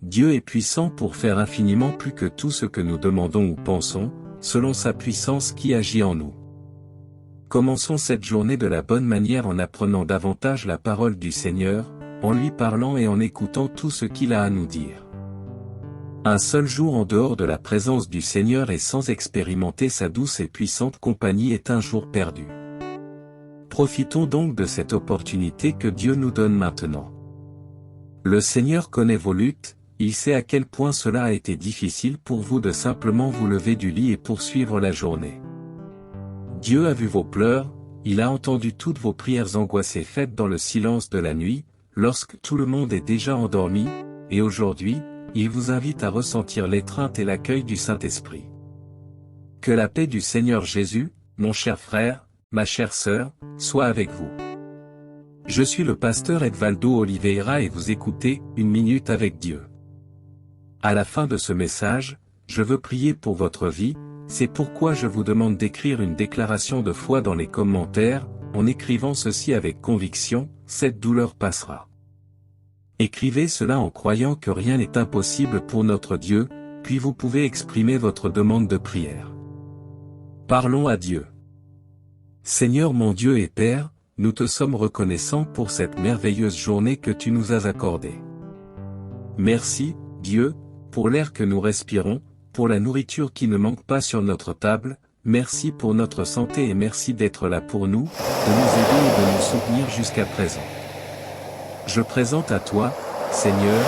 Dieu est puissant pour faire infiniment plus que tout ce que nous demandons ou pensons, selon sa puissance qui agit en nous. Commençons cette journée de la bonne manière en apprenant davantage la parole du Seigneur, en lui parlant et en écoutant tout ce qu'il a à nous dire. Un seul jour en dehors de la présence du Seigneur et sans expérimenter sa douce et puissante compagnie est un jour perdu. Profitons donc de cette opportunité que Dieu nous donne maintenant. Le Seigneur connaît vos luttes, il sait à quel point cela a été difficile pour vous de simplement vous lever du lit et poursuivre la journée. Dieu a vu vos pleurs, il a entendu toutes vos prières angoissées faites dans le silence de la nuit, lorsque tout le monde est déjà endormi, et aujourd'hui, il vous invite à ressentir l'étreinte et l'accueil du Saint-Esprit. Que la paix du Seigneur Jésus, mon cher frère, ma chère sœur, soit avec vous. Je suis le pasteur Edvaldo Oliveira et vous écoutez Une minute avec Dieu. À la fin de ce message, je veux prier pour votre vie, c'est pourquoi je vous demande d'écrire une déclaration de foi dans les commentaires, en écrivant ceci avec conviction, cette douleur passera. Écrivez cela en croyant que rien n'est impossible pour notre Dieu, puis vous pouvez exprimer votre demande de prière. Parlons à Dieu. Seigneur mon Dieu et Père, nous te sommes reconnaissants pour cette merveilleuse journée que tu nous as accordée. Merci, Dieu, pour l'air que nous respirons, pour la nourriture qui ne manque pas sur notre table, merci pour notre santé et merci d'être là pour nous, de nous aider et de nous soutenir jusqu'à présent. Je présente à toi, Seigneur,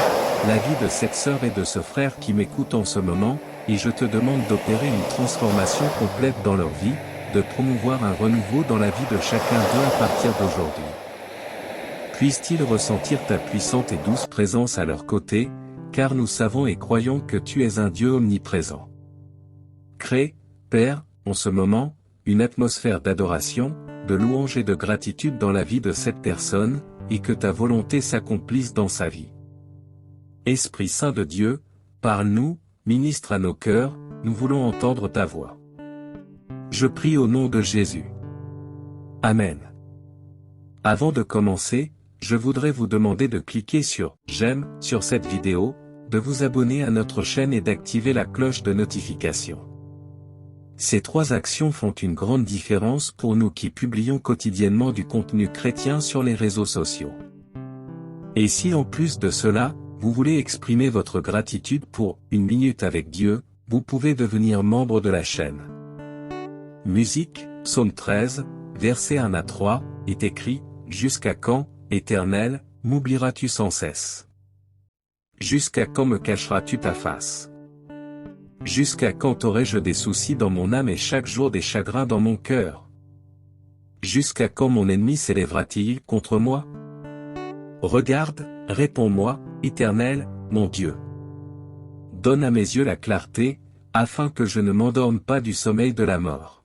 la vie de cette sœur et de ce frère qui m'écoutent en ce moment, et je te demande d'opérer une transformation complète dans leur vie, de promouvoir un renouveau dans la vie de chacun d'eux à partir d'aujourd'hui. Puissent-ils ressentir ta puissante et douce présence à leur côté, car nous savons et croyons que tu es un Dieu omniprésent. Crée, Père, en ce moment, une atmosphère d'adoration, de louange et de gratitude dans la vie de cette personne, et que ta volonté s'accomplisse dans sa vie. Esprit Saint de Dieu, parle-nous, ministre à nos cœurs, nous voulons entendre ta voix. Je prie au nom de Jésus. Amen. Avant de commencer, je voudrais vous demander de cliquer sur « J'aime » sur cette vidéo, de vous abonner à notre chaîne et d'activer la cloche de notification. Ces 3 actions font une grande différence pour nous qui publions quotidiennement du contenu chrétien sur les réseaux sociaux. Et si en plus de cela, vous voulez exprimer votre gratitude pour « Une minute avec Dieu », vous pouvez devenir membre de la chaîne. Musique, Psaume 13, versets 1 à 3, est écrit « Jusqu'à quand, Éternel, m'oublieras-tu sans cesse? Jusqu'à quand me cacheras-tu ta face? Jusqu'à quand aurai-je des soucis dans mon âme et chaque jour des chagrins dans mon cœur? Jusqu'à quand mon ennemi s'élèvera-t-il contre moi? Regarde, réponds-moi, Éternel, mon Dieu. Donne à mes yeux la clarté, afin que je ne m'endorme pas du sommeil de la mort.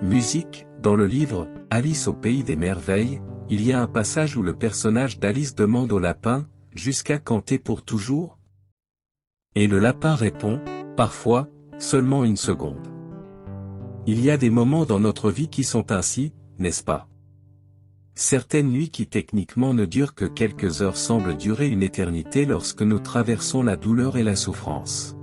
Musique, dans le livre « Alice au pays des merveilles », il y a un passage où le personnage d'Alice demande au lapin « Jusqu'à quand et pour toujours ?» Et le lapin répond « Parfois, seulement une seconde. » Il y a des moments dans notre vie qui sont ainsi, n'est-ce pas? Certaines nuits qui techniquement ne durent que quelques heures semblent durer une éternité lorsque nous traversons la douleur et la souffrance.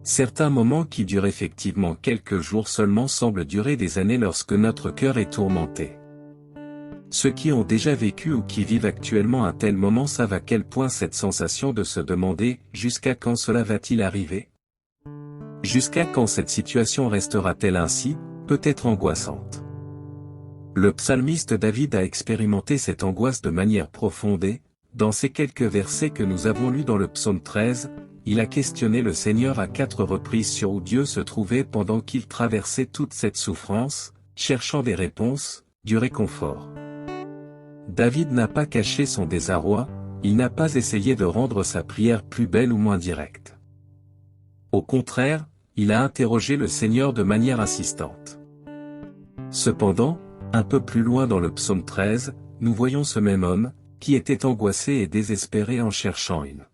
Certains moments qui durent effectivement quelques jours seulement semblent durer des années lorsque notre cœur est tourmenté. Ceux qui ont déjà vécu ou qui vivent actuellement un tel moment savent à quel point cette sensation de se demander « Jusqu'à quand cela va-t-il arriver ?» Jusqu'à quand cette situation restera-t-elle ainsi, peut être angoissante. Le psalmiste David a expérimenté cette angoisse de manière profonde et, dans ces quelques versets que nous avons lus dans le psaume 13, il a questionné le Seigneur à 4 reprises sur où Dieu se trouvait pendant qu'il traversait toute cette souffrance, cherchant des réponses, du réconfort. David n'a pas caché son désarroi, il n'a pas essayé de rendre sa prière plus belle ou moins directe. Au contraire, il a interrogé le Seigneur de manière insistante. Cependant, un peu plus loin dans le psaume 13, nous voyons ce même homme, qui était angoissé et désespéré en cherchant une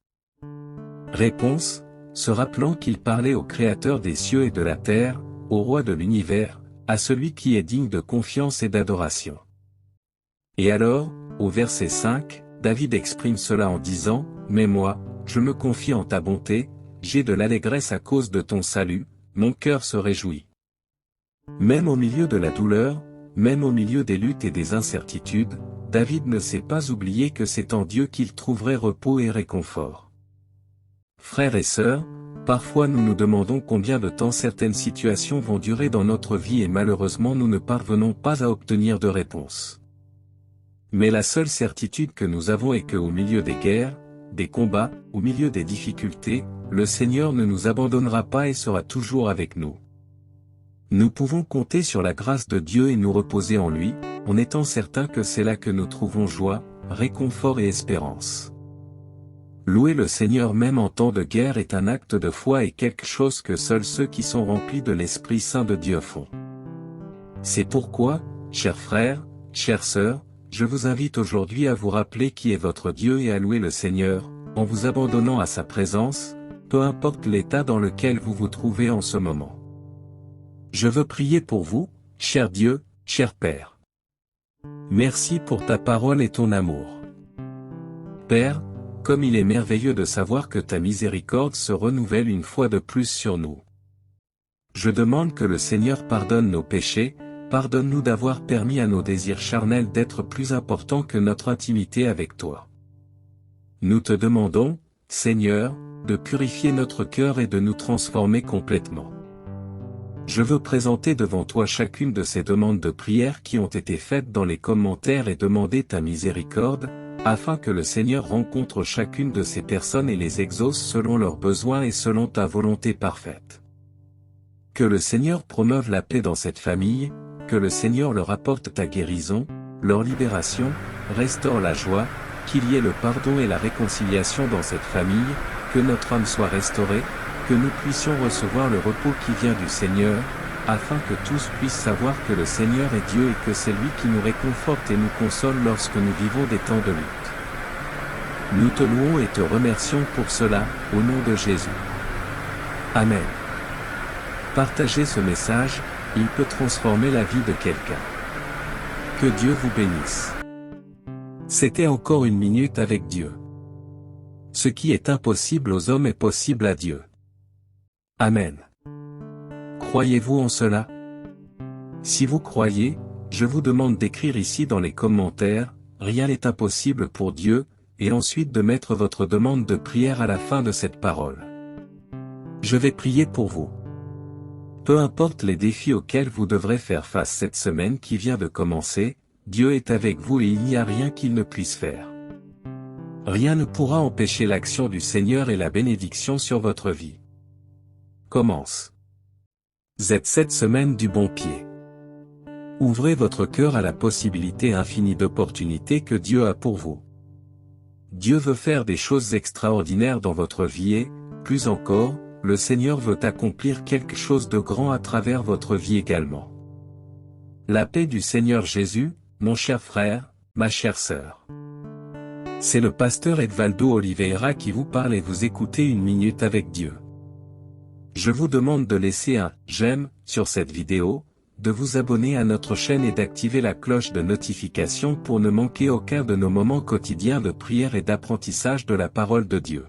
réponse, se rappelant qu'il parlait au Créateur des cieux et de la terre, au Roi de l'univers, à celui qui est digne de confiance et d'adoration. Et alors, au verset 5, David exprime cela en disant « Mais moi, je me confie en ta bonté, j'ai de l'allégresse à cause de ton salut, mon cœur se réjouit. Même au milieu de la douleur, même au milieu des luttes et des incertitudes, David ne s'est pas oublié que c'est en Dieu qu'il trouverait repos et réconfort. Frères et sœurs, parfois nous nous demandons combien de temps certaines situations vont durer dans notre vie et malheureusement nous ne parvenons pas à obtenir de réponse. Mais la seule certitude que nous avons est qu'au milieu des guerres, des combats, au milieu des difficultés, le Seigneur ne nous abandonnera pas et sera toujours avec nous. Nous pouvons compter sur la grâce de Dieu et nous reposer en lui, en étant certains que c'est là que nous trouvons joie, réconfort et espérance. Louer le Seigneur même en temps de guerre est un acte de foi et quelque chose que seuls ceux qui sont remplis de l'Esprit Saint de Dieu font. C'est pourquoi, chers frères, chères sœurs, je vous invite aujourd'hui à vous rappeler qui est votre Dieu et à louer le Seigneur, en vous abandonnant à sa présence, peu importe l'état dans lequel vous vous trouvez en ce moment. Je veux prier pour vous, cher Dieu, cher Père. Merci pour ta parole et ton amour. Père, comme il est merveilleux de savoir que ta miséricorde se renouvelle une fois de plus sur nous. Je demande que le Seigneur pardonne nos péchés, pardonne-nous d'avoir permis à nos désirs charnels d'être plus importants que notre intimité avec toi. Nous te demandons, Seigneur, de purifier notre cœur et de nous transformer complètement. Je veux présenter devant toi chacune de ces demandes de prière qui ont été faites dans les commentaires et demander ta miséricorde, afin que le Seigneur rencontre chacune de ces personnes et les exauce selon leurs besoins et selon ta volonté parfaite. Que le Seigneur promeuve la paix dans cette famille, que le Seigneur leur apporte ta guérison, leur libération, restaure la joie, qu'il y ait le pardon et la réconciliation dans cette famille, que notre âme soit restaurée, que nous puissions recevoir le repos qui vient du Seigneur, afin que tous puissent savoir que le Seigneur est Dieu et que c'est lui qui nous réconforte et nous console lorsque nous vivons des temps de lutte. Nous te louons et te remercions pour cela, au nom de Jésus. Amen. Partagez ce message, il peut transformer la vie de quelqu'un. Que Dieu vous bénisse. C'était encore une minute avec Dieu. Ce qui est impossible aux hommes est possible à Dieu. Amen. Croyez-vous en cela? Si vous croyez, je vous demande d'écrire ici dans les commentaires, rien n'est impossible pour Dieu, et ensuite de mettre votre demande de prière à la fin de cette parole. Je vais prier pour vous. Peu importe les défis auxquels vous devrez faire face cette semaine qui vient de commencer, Dieu est avec vous et il n'y a rien qu'il ne puisse faire. Rien ne pourra empêcher l'action du Seigneur et la bénédiction sur votre vie. Commence. Cette semaine du bon pied. Ouvrez votre cœur à la possibilité infinie d'opportunités que Dieu a pour vous. Dieu veut faire des choses extraordinaires dans votre vie et, plus encore, le Seigneur veut accomplir quelque chose de grand à travers votre vie également. La paix du Seigneur Jésus, mon cher frère, ma chère sœur. C'est le pasteur Edvaldo Oliveira qui vous parle et vous écoutez une minute avec Dieu. Je vous demande de laisser un « j'aime » sur cette vidéo, de vous abonner à notre chaîne et d'activer la cloche de notification pour ne manquer aucun de nos moments quotidiens de prière et d'apprentissage de la parole de Dieu.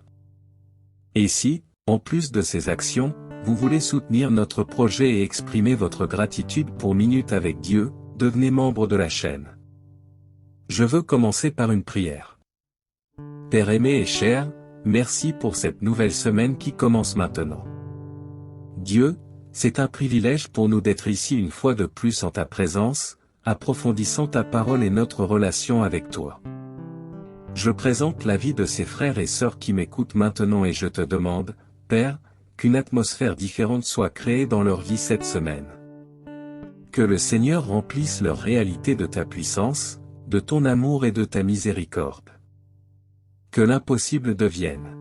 Et si, en plus de ces actions, vous voulez soutenir notre projet et exprimer votre gratitude pour Minute avec Dieu, devenez membre de la chaîne. Je veux commencer par une prière. Père aimé et cher, merci pour cette nouvelle semaine qui commence maintenant. Dieu, c'est un privilège pour nous d'être ici une fois de plus en ta présence, approfondissant ta parole et notre relation avec toi. Je présente la vie de ces frères et sœurs qui m'écoutent maintenant et je te demande, Père, qu'une atmosphère différente soit créée dans leur vie cette semaine. Que le Seigneur remplisse leur réalité de ta puissance, de ton amour et de ta miséricorde. Que l'impossible devienne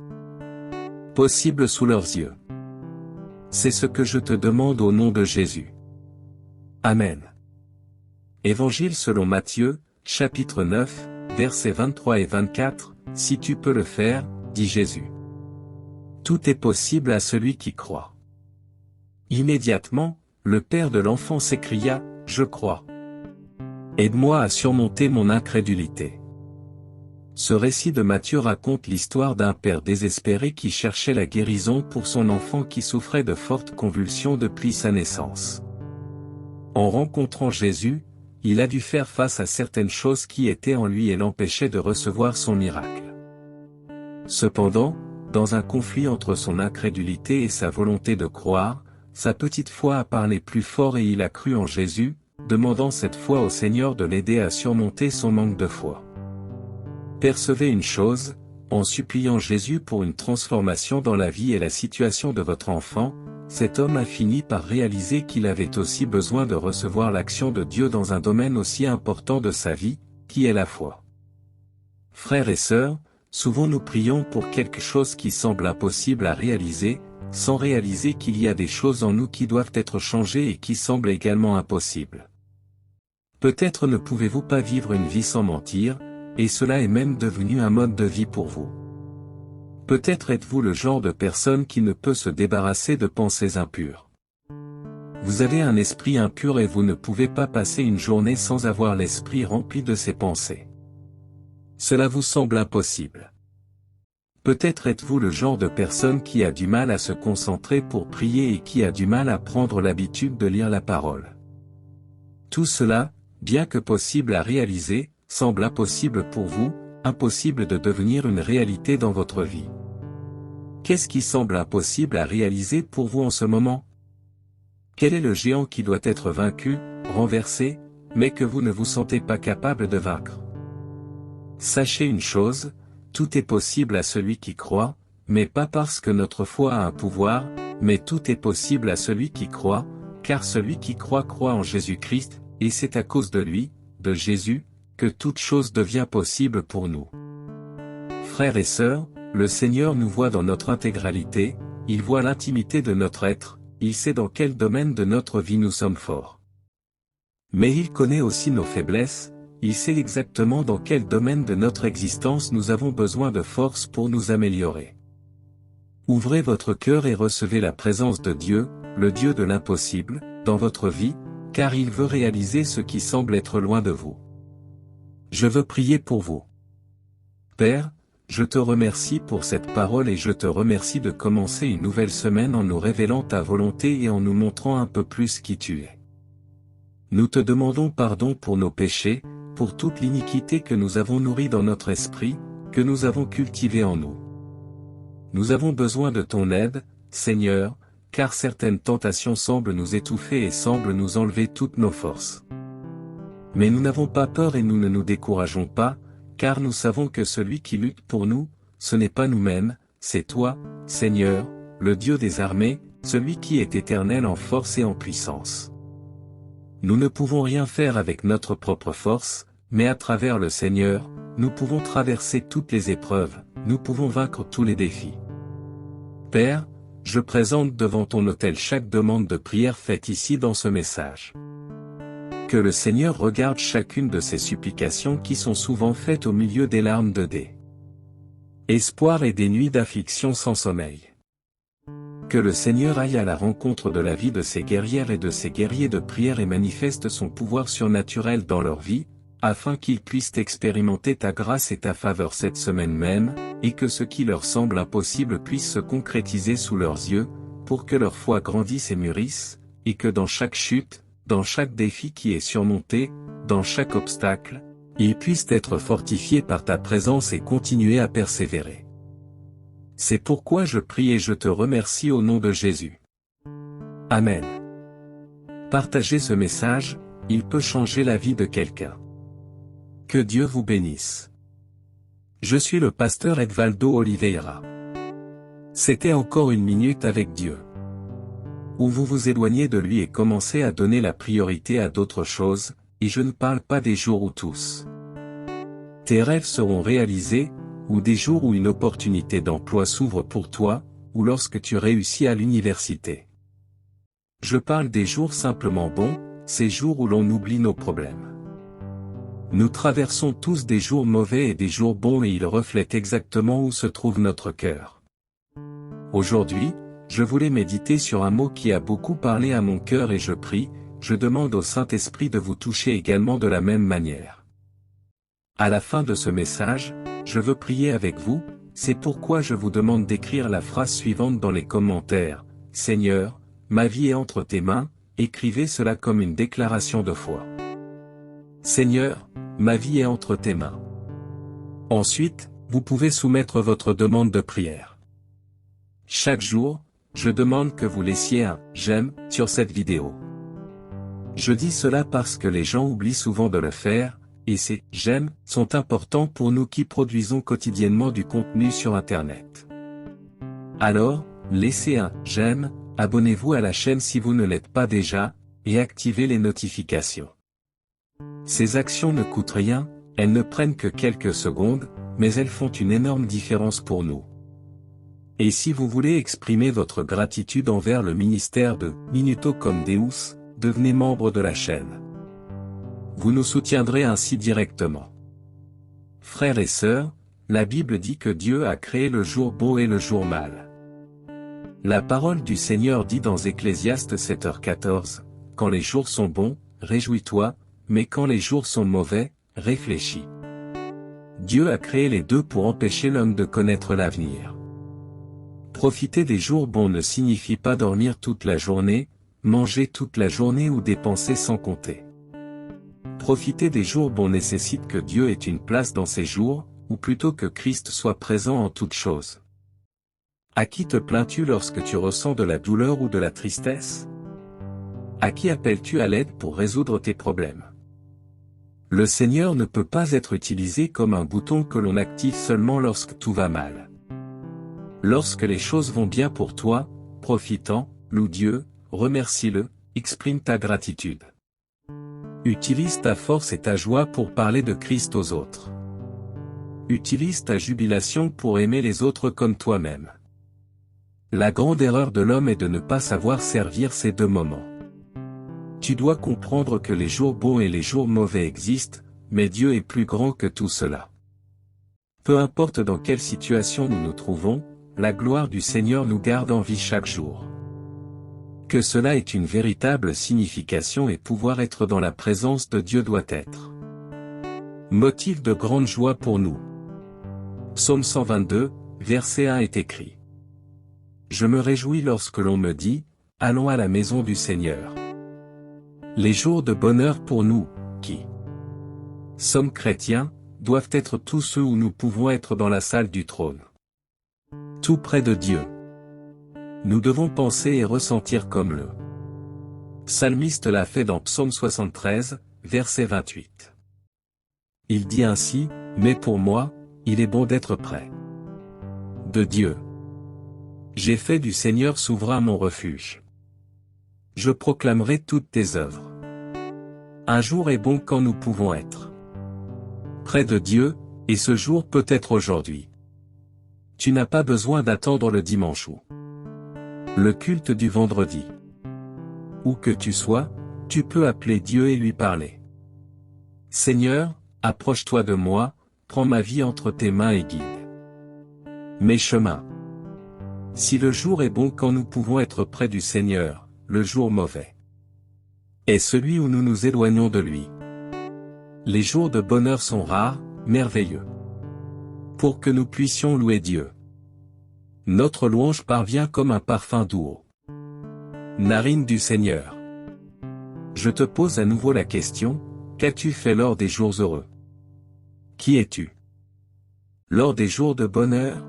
possible sous leurs yeux. C'est ce que je te demande au nom de Jésus. Amen. Évangile selon Matthieu, chapitre 9, versets 23 et 24, si tu peux le faire, dit Jésus. Tout est possible à celui qui croit. Immédiatement, le père de l'enfant s'écria, je crois. Aide-moi à surmonter mon incrédulité. Ce récit de Matthieu raconte l'histoire d'un père désespéré qui cherchait la guérison pour son enfant qui souffrait de fortes convulsions depuis sa naissance. En rencontrant Jésus, il a dû faire face à certaines choses qui étaient en lui et l'empêchaient de recevoir son miracle. Cependant, dans un conflit entre son incrédulité et sa volonté de croire, sa petite foi a parlé plus fort et il a cru en Jésus, demandant cette fois au Seigneur de l'aider à surmonter son manque de foi. Percevez une chose, en suppliant Jésus pour une transformation dans la vie et la situation de votre enfant, cet homme a fini par réaliser qu'il avait aussi besoin de recevoir l'action de Dieu dans un domaine aussi important de sa vie, qui est la foi. Frères et sœurs, souvent nous prions pour quelque chose qui semble impossible à réaliser, sans réaliser qu'il y a des choses en nous qui doivent être changées et qui semblent également impossibles. Peut-être ne pouvez-vous pas vivre une vie sans mentir, et cela est même devenu un mode de vie pour vous. Peut-être êtes-vous le genre de personne qui ne peut se débarrasser de pensées impures. Vous avez un esprit impur et vous ne pouvez pas passer une journée sans avoir l'esprit rempli de ces pensées. Cela vous semble impossible. Peut-être êtes-vous le genre de personne qui a du mal à se concentrer pour prier et qui a du mal à prendre l'habitude de lire la parole. Tout cela, bien que possible à réaliser, semble impossible pour vous, impossible de devenir une réalité dans votre vie. Qu'est-ce qui semble impossible à réaliser pour vous en ce moment? Quel est le géant qui doit être vaincu, renversé, mais que vous ne vous sentez pas capable de vaincre? Sachez une chose, tout est possible à celui qui croit, mais pas parce que notre foi a un pouvoir, mais tout est possible à celui qui croit, car celui qui croit croit en Jésus-Christ, et c'est à cause de lui, de Jésus, que toute chose devient possible pour nous. Frères et sœurs, le Seigneur nous voit dans notre intégralité, il voit l'intimité de notre être, il sait dans quel domaine de notre vie nous sommes forts. Mais il connaît aussi nos faiblesses, il sait exactement dans quel domaine de notre existence nous avons besoin de force pour nous améliorer. Ouvrez votre cœur et recevez la présence de Dieu, le Dieu de l'impossible, dans votre vie, car il veut réaliser ce qui semble être loin de vous. Je veux prier pour vous. Père, je te remercie pour cette parole et je te remercie de commencer une nouvelle semaine en nous révélant ta volonté et en nous montrant un peu plus qui tu es. Nous te demandons pardon pour nos péchés, pour toute l'iniquité que nous avons nourrie dans notre esprit, que nous avons cultivée en nous. Nous avons besoin de ton aide, Seigneur, car certaines tentations semblent nous étouffer et semblent nous enlever toutes nos forces. Mais nous n'avons pas peur et nous ne nous décourageons pas, car nous savons que celui qui lutte pour nous, ce n'est pas nous-mêmes, c'est toi, Seigneur, le Dieu des armées, celui qui est éternel en force et en puissance. Nous ne pouvons rien faire avec notre propre force, mais à travers le Seigneur, nous pouvons traverser toutes les épreuves, nous pouvons vaincre tous les défis. Père, je présente devant ton autel chaque demande de prière faite ici dans ce message. Que le Seigneur regarde chacune de ces supplications qui sont souvent faites au milieu des larmes de désespoir et des nuits d'affliction sans sommeil. Que le Seigneur aille à la rencontre de la vie de ces guerrières et de ces guerriers de prière et manifeste son pouvoir surnaturel dans leur vie, afin qu'ils puissent expérimenter ta grâce et ta faveur cette semaine même, et que ce qui leur semble impossible puisse se concrétiser sous leurs yeux, pour que leur foi grandisse et mûrisse, et que dans chaque chute, dans chaque défi qui est surmonté, dans chaque obstacle, ils puissent être fortifiés par ta présence et continuer à persévérer. C'est pourquoi je prie et je te remercie au nom de Jésus. Amen. Partagez ce message, il peut changer la vie de quelqu'un. Que Dieu vous bénisse. Je suis le pasteur Edvaldo Oliveira. C'était encore une minute avec Dieu. Où vous vous éloignez de lui et commencez à donner la priorité à d'autres choses, et je ne parle pas des jours où tous tes rêves seront réalisés, ou des jours où une opportunité d'emploi s'ouvre pour toi, ou lorsque tu réussis à l'université. Je parle des jours simplement bons, ces jours où l'on oublie nos problèmes. Nous traversons tous des jours mauvais et des jours bons et ils reflètent exactement où se trouve notre cœur. Aujourd'hui, je voulais méditer sur un mot qui a beaucoup parlé à mon cœur et je prie, je demande au Saint-Esprit de vous toucher également de la même manière. À la fin de ce message, je veux prier avec vous, c'est pourquoi je vous demande d'écrire la phrase suivante dans les commentaires. Seigneur, ma vie est entre tes mains, écrivez cela comme une déclaration de foi. Seigneur, ma vie est entre tes mains. Ensuite, vous pouvez soumettre votre demande de prière. Chaque jour, je demande que vous laissiez un « j'aime » sur cette vidéo. Je dis cela parce que les gens oublient souvent de le faire, et ces « j'aime » sont importants pour nous qui produisons quotidiennement du contenu sur Internet. Alors, laissez un « j'aime », abonnez-vous à la chaîne si vous ne l'êtes pas déjà, et activez les notifications. Ces actions ne coûtent rien, elles ne prennent que quelques secondes, mais elles font une énorme différence pour nous. Et si vous voulez exprimer votre gratitude envers le ministère de Minuto Cum Deus, devenez membre de la chaîne. Vous nous soutiendrez ainsi directement. Frères et sœurs, la Bible dit que Dieu a créé le jour beau et le jour mal. La parole du Seigneur dit dans Ecclésiaste 7h14, « Quand les jours sont bons, réjouis-toi, mais quand les jours sont mauvais, réfléchis. » Dieu a créé les deux pour empêcher l'homme de connaître l'avenir. Profiter des jours bons ne signifie pas dormir toute la journée, manger toute la journée ou dépenser sans compter. Profiter des jours bons nécessite que Dieu ait une place dans ces jours, ou plutôt que Christ soit présent en toutes choses. À qui te plains-tu lorsque tu ressens de la douleur ou de la tristesse? À qui appelles-tu à l'aide pour résoudre tes problèmes? Le Seigneur ne peut pas être utilisé comme un bouton que l'on active seulement lorsque tout va mal. Lorsque les choses vont bien pour toi, profitant, loue Dieu, remercie-le, exprime ta gratitude. Utilise ta force et ta joie pour parler de Christ aux autres. Utilise ta jubilation pour aimer les autres comme toi-même. La grande erreur de l'homme est de ne pas savoir servir ces deux moments. Tu dois comprendre que les jours bons et les jours mauvais existent, mais Dieu est plus grand que tout cela. Peu importe dans quelle situation nous nous trouvons, la gloire du Seigneur nous garde en vie chaque jour. Que cela ait une véritable signification et pouvoir être dans la présence de Dieu doit être motif de grande joie pour nous. Psaume 122, verset 1 est écrit. Je me réjouis lorsque l'on me dit, allons à la maison du Seigneur. Les jours de bonheur pour nous, qui sommes chrétiens, doivent être tous ceux où nous pouvons être dans la salle du trône. Tout près de Dieu. Nous devons penser et ressentir comme le psalmiste l'a fait dans Psaume 73, verset 28. Il dit ainsi, mais pour moi, il est bon d'être près de Dieu. J'ai fait du Seigneur souverain mon refuge. Je proclamerai toutes tes œuvres. Un jour est bon quand nous pouvons être près de Dieu, et ce jour peut être aujourd'hui. Tu n'as pas besoin d'attendre le dimanche ou le culte du vendredi. Où que tu sois, tu peux appeler Dieu et lui parler. Seigneur, approche-toi de moi, prends ma vie entre tes mains et guide mes chemins. Si le jour est bon quand nous pouvons être près du Seigneur, le jour mauvais est celui où nous nous éloignons de lui. Les jours de bonheur sont rares, merveilleux. Pour que nous puissions louer Dieu. Notre louange parvient comme un parfum doux aux narines du Seigneur. Je te pose à nouveau la question, qu'as-tu fait lors des jours heureux? Qui es-tu? Lors des jours de bonheur?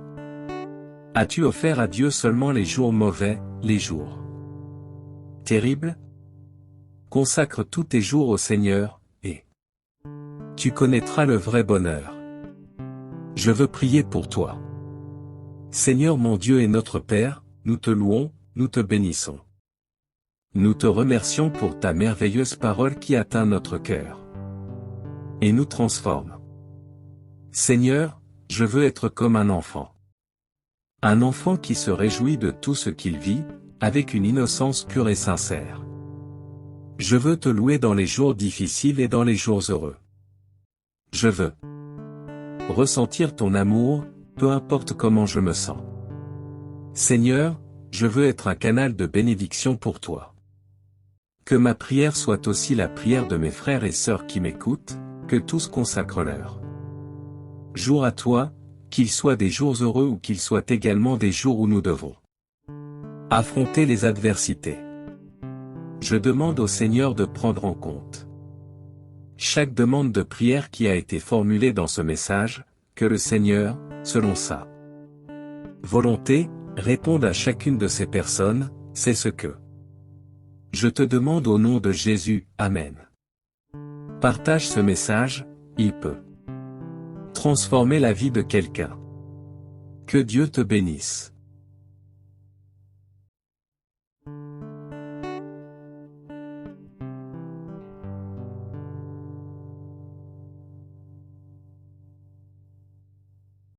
As-tu offert à Dieu seulement les jours mauvais, les jours terribles? Consacre tous tes jours au Seigneur, et tu connaîtras le vrai bonheur. Je veux prier pour toi. Seigneur mon Dieu et notre Père, nous te louons, nous te bénissons. Nous te remercions pour ta merveilleuse parole qui atteint notre cœur et nous transforme. Seigneur, je veux être comme un enfant. Un enfant qui se réjouit de tout ce qu'il vit, avec une innocence pure et sincère. Je veux te louer dans les jours difficiles et dans les jours heureux. Je veux ressentir ton amour, peu importe comment je me sens. Seigneur, je veux être un canal de bénédiction pour toi. Que ma prière soit aussi la prière de mes frères et sœurs qui m'écoutent, que tous consacrent leur Jour à toi, qu'ils soient des jours heureux ou qu'ils soient également des jours où nous devons affronter les adversités. Je demande au Seigneur de prendre en compte chaque demande de prière qui a été formulée dans ce message, que le Seigneur, selon sa volonté, réponde à chacune de ces personnes, c'est ce que je te demande au nom de Jésus, Amen. Partage ce message, il peut transformer la vie de quelqu'un. Que Dieu te bénisse.